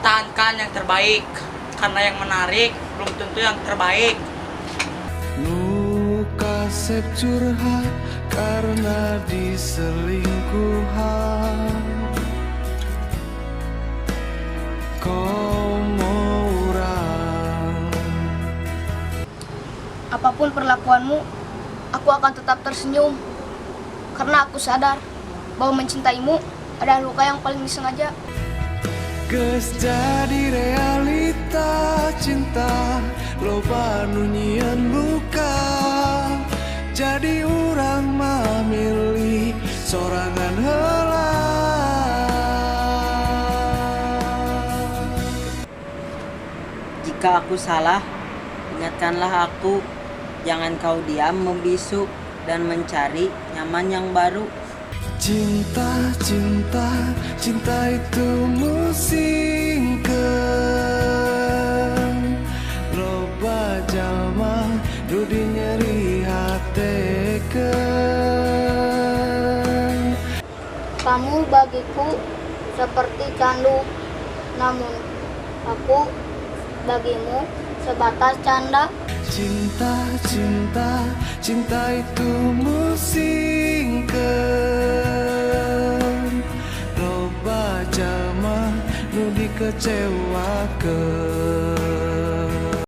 pertahankan yang terbaik, karena yang menarik belum tentu yang terbaik. Nu kasep curhat karena diselingkuhan. Apapun perlakuanmu, aku akan tetap tersenyum. Karena aku sadar bahwa mencintaimu adalah luka yang paling disengaja. Geus jadi realita cinta, loba nu nyieun luka. Jadi urang mah milih sorangan heula. Jika aku salah, ingatkanlah aku. Jangan kau diam membisu dan mencari nyaman yang baru. Cinta, cinta, cinta itu musingkeun. Loba jalma nu nyeri hatekeun. Kamu bagiku seperti candu, namun aku bagimu sebatas canda. Cinta, cinta, cinta itu musingkeun. Loba jalma nu dikecewakeun.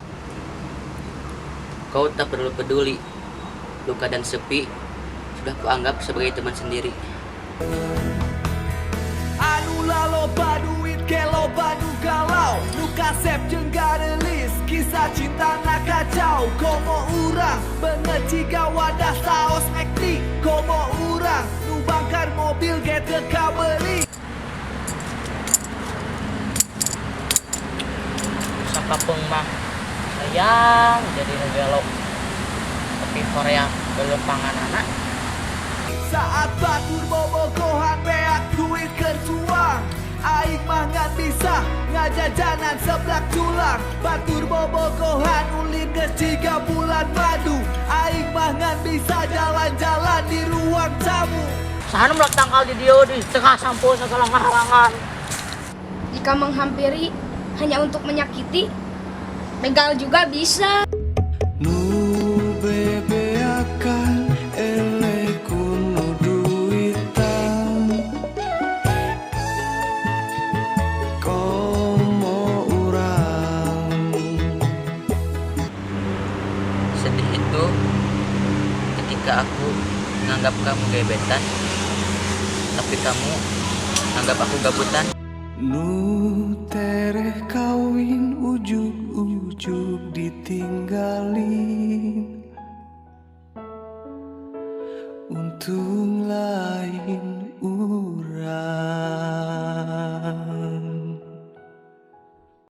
Kau tak perlu peduli. Luka dan sepi sudah kuanggap sebagai teman sendiri. Anu loba duit ke loba nu galau, nu kasep jeung garelis, kisah cinta na kacau. Komo urang bener jika wadah saos McD, komo urang nu bangkar mobil ge teu kabeli. Sakapung mah sayang jadi nu gelo, tapi Korea belum panganana. Saat batur bobogohan beak duit kersuang, aing mah ngan bisa ngajajanan seblak culang. Batur bobogohan ulin geus 3 bulan madu, aing mah ngan bisa jalan-jalan di ruang tamu. Sahan melak tangkal di dia di tengah sampo segala halangan. Jika menghampiri hanya untuk menyakiti, begal juga bisa. Nu bebeakan eleku nu duitan, komo urang. Sedih itu ketika aku menganggap kamu gebetan, tapi kamu menganggap aku gabutan. Nu tereh kawin ujug-ujug ditinggalin. Untunglah